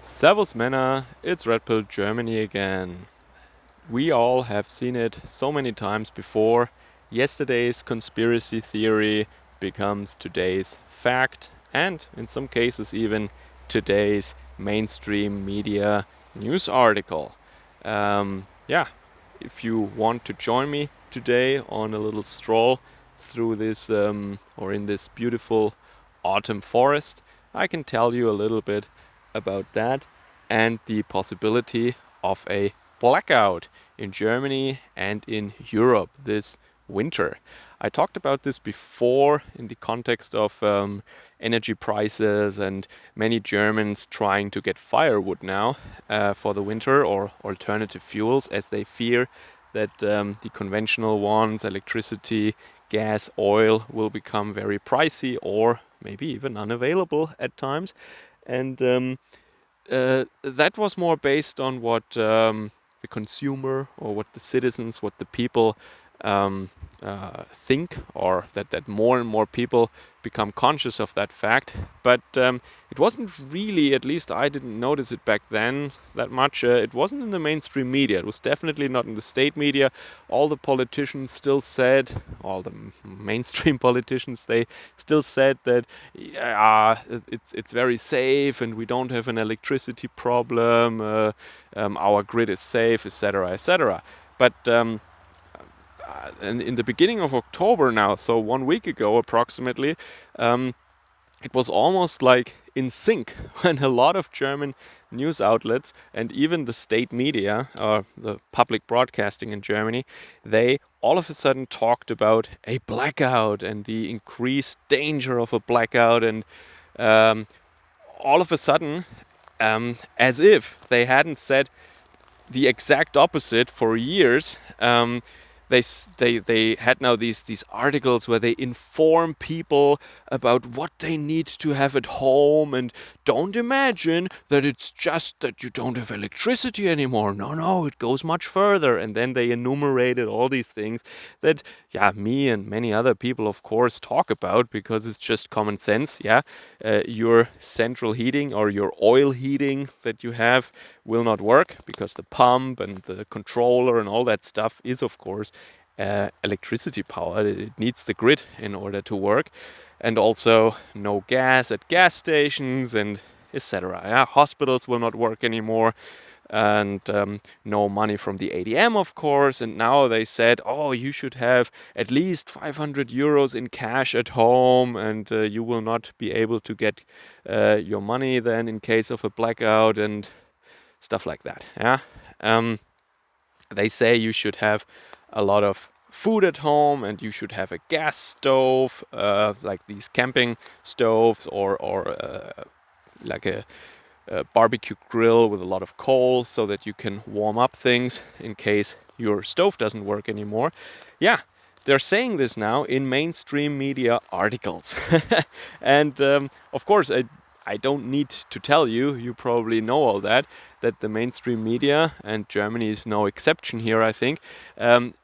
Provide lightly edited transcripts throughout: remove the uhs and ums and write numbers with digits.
Servus Männer, it's Red Pill Germany again. We all have seen it so many times before. Yesterday's conspiracy theory becomes today's fact, and in some cases, even today's mainstream media news article. Yeah, if you want to join me today on a little stroll through this or in this beautiful autumn forest, I can tell you a little bit about that and the possibility of a blackout in Germany and in Europe this winter. I talked about this before in the context of energy prices and many Germans trying to get firewood now for the winter or alternative fuels, as they fear that the conventional ones, electricity, gas, oil, will become very pricey or maybe even unavailable at times. And that was more based on what the consumer or what the citizens, what the people think, or that more and more people become conscious of that fact. But it wasn't really, at least I didn't notice it back then that much. It wasn't in the mainstream media. It was definitely not in the state media. All the politicians still said, all the mainstream politicians, they still said that it's very safe and we don't have an electricity problem. Our grid is safe, etc., etc. But in the beginning of October now, so 1 week ago approximately, it was almost like in sync when a lot of German news outlets and even the state media, or the public broadcasting in Germany, they all of a sudden talked about a blackout and the increased danger of a blackout, and all of a sudden, as if they hadn't said the exact opposite for years. They had now these articles where they inform people about what they need to have at home, and don't imagine that it's just that you don't have electricity anymore. No, it goes much further. And then they enumerated all these things that, yeah, me and many other people, of course, talk about because it's just common sense. Yeah, your central heating or your oil heating that you have will not work because the pump and the controller and all that stuff is, of course, electricity power. It needs the grid in order to work. And also no gas at gas stations and etc. Yeah, hospitals will not work anymore. And no money from the ATM, of course. And now they said, oh, you should have at least 500 euros in cash at home, and you will not be able to get your money then in case of a blackout and stuff like that. Yeah. They say you should have a lot of food at home, and you should have a gas stove, like these camping stoves, or like a barbecue grill with a lot of coal so that you can warm up things in case your stove doesn't work anymore. Yeah, they're saying this now in mainstream media articles. And of course, I don't need to tell you, you probably know all that the mainstream media, and Germany is no exception here, I think,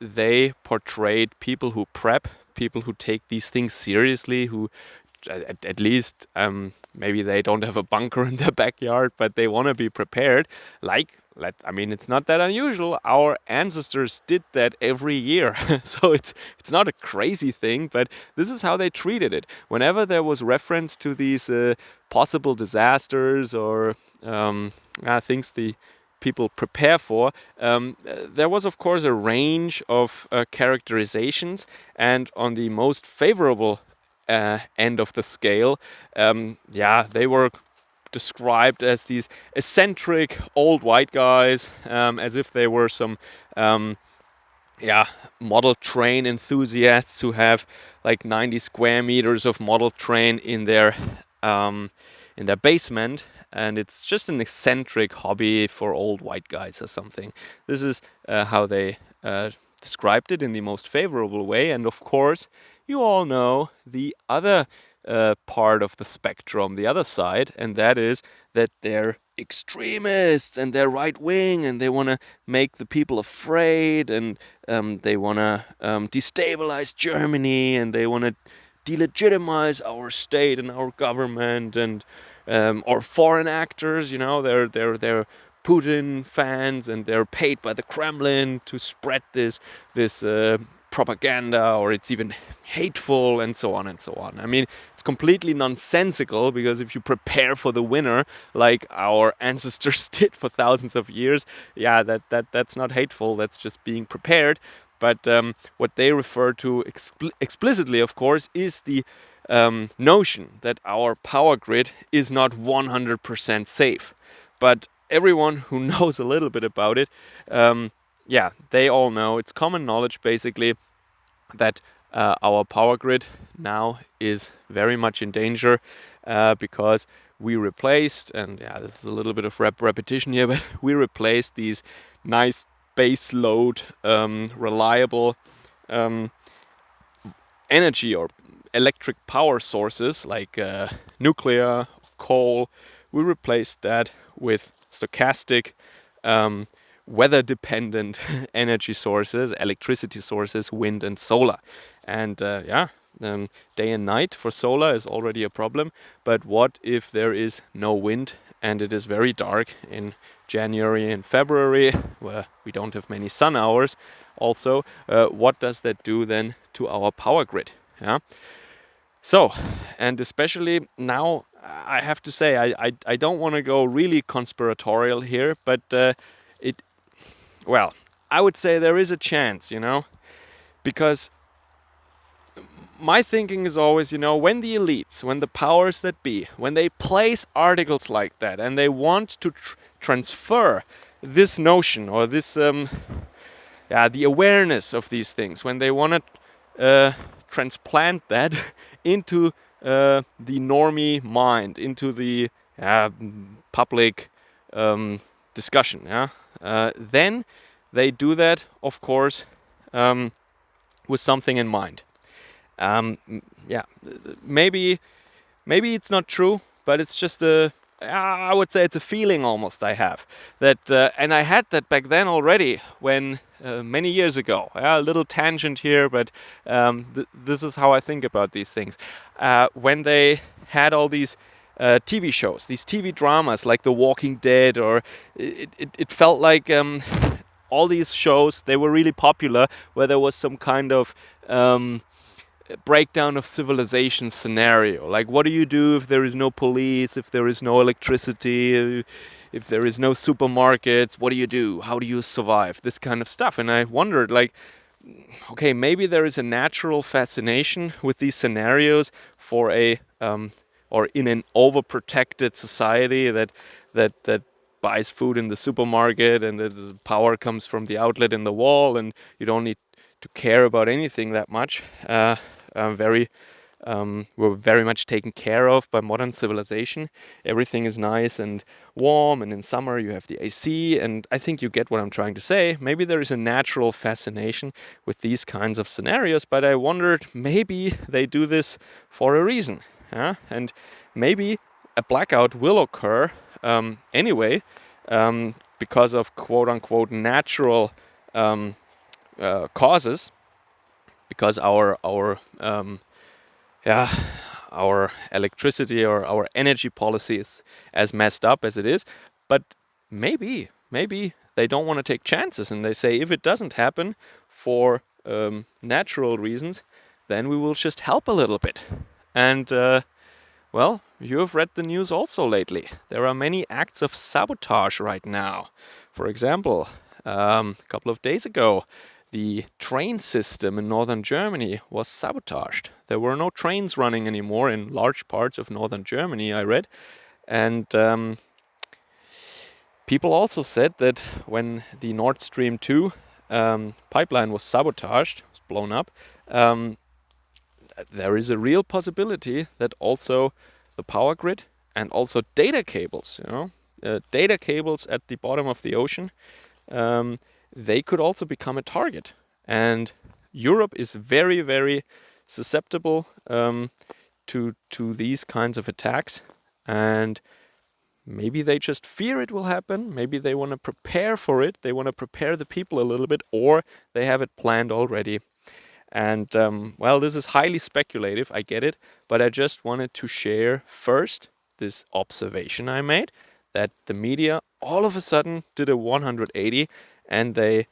they portrayed people who prep, people who take these things seriously, who at least maybe they don't have a bunker in their backyard, but they want to be prepared. I mean, it's not that unusual. Our ancestors did that every year, so it's not a crazy thing. But this is how they treated it. Whenever there was reference to these possible disasters or things the people prepare for, there was of course a range of characterizations, and on the most favorable end of the scale, they were described as these eccentric old white guys, as if they were some model train enthusiasts who have like 90 square meters of model train in their basement, and it's just an eccentric hobby for old white guys or something. This is how they described it in the most favorable way. And of course, you all know the other part of the spectrum, the other side, and that is that they're extremists and they're right wing and they want to make the people afraid, and they want to destabilize Germany, and they want to delegitimize our state and our government, and or foreign actors. They're Putin fans, and they're paid by the Kremlin to spread this propaganda, or it's even hateful, and so on and so on. I mean, it's completely nonsensical, because if you prepare for the winter like our ancestors did for thousands of years, yeah, that's not hateful. That's just being prepared. But what they refer to explicitly, of course, is the notion that our power grid is not 100% safe. But everyone who knows a little bit about it, yeah, they all know, it's common knowledge basically, that our power grid now is very much in danger, because we replaced, and yeah, this is a little bit of repetition here, but we replaced these nice base load, reliable energy or electric power sources like nuclear, coal. We replaced that with stochastic, weather-dependent energy sources, electricity sources, wind and solar. And day and night for solar is already a problem. But what if there is no wind and it is very dark in January and February, where we don't have many sun hours? Also, what does that do then to our power grid? Yeah. So, and especially now, I have to say, I don't want to go really conspiratorial here, but it, well, I would say there is a chance, because my thinking is always, when the elites, when the powers that be, when they place articles like that and they want to transfer this notion, or this, the awareness of these things, when they want to transplant that into the normie mind, into the public discussion, then they do that, of course, with something in mind. Maybe it's not true, but it's just I would say it's a feeling almost I have that, and I had that back then already when many years ago. A little tangent here, but this is how I think about these things. When they had all these TV shows, these TV dramas like The Walking Dead, or it felt like all these shows, they were really popular, where there was some kind of breakdown of civilization scenario. Like, what do you do if there is no police, if there is no electricity, if there is no supermarkets? What do you do? How do you survive? This kind of stuff. And I wondered, like, okay, maybe there is a natural fascination with these scenarios for a or in an overprotected society that buys food in the supermarket, and the power comes from the outlet in the wall, and you don't need to care about anything that much. We're very much taken care of by modern civilization. Everything is nice and warm, and in summer you have the AC, and I think you get what I'm trying to say. Maybe there is a natural fascination with these kinds of scenarios, but I wondered, maybe they do this for a reason. And maybe a blackout will occur anyway, because of quote-unquote natural causes, because our electricity or our energy policy is as messed up as it is. But maybe they don't want to take chances, and they say, if it doesn't happen for natural reasons, then we will just help a little bit. And well, you have read the news also lately. There are many acts of sabotage right now. For example, a couple of days ago, the train system in northern Germany was sabotaged. There were no trains running anymore in large parts of northern Germany, I read. And people also said that when the Nord Stream 2 pipeline was sabotaged, was blown up, there is a real possibility that also the power grid and also data cables, data cables at the bottom of the ocean, they could also become a target. And Europe is very, very susceptible to these kinds of attacks. And maybe they just fear it will happen. Maybe they want to prepare for it. They want to prepare the people a little bit, or they have it planned already. And well, this is highly speculative, I get it, but I just wanted to share first this observation I made, that the media all of a sudden did a 180, and they,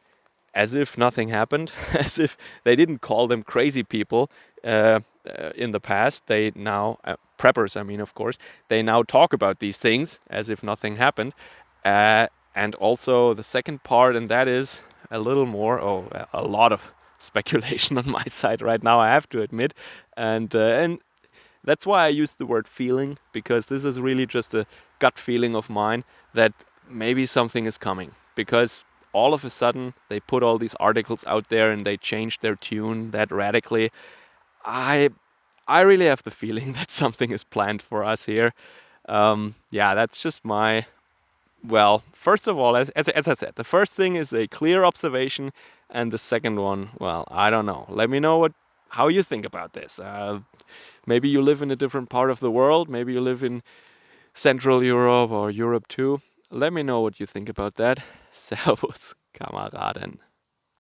as if nothing happened, as if they didn't call them crazy people in the past. They now, preppers, I mean, of course, they now talk about these things as if nothing happened. And also the second part, and that is a little more, a lot of speculation on my side right now, I have to admit. And that's why I use the word feeling, because this is really just a gut feeling of mine that maybe something is coming. Because all of a sudden they put all these articles out there and they changed their tune that radically. I I really have the feeling that something is planned for us here. Yeah, that's just my. Well, first of all, as I said, the first thing is a clear observation, and the second one, well, I don't know. Let me know how you think about this. Maybe you live in a different part of the world. Maybe you live in Central Europe or Europe too. Let me know what you think about that. Servus, Kameraden.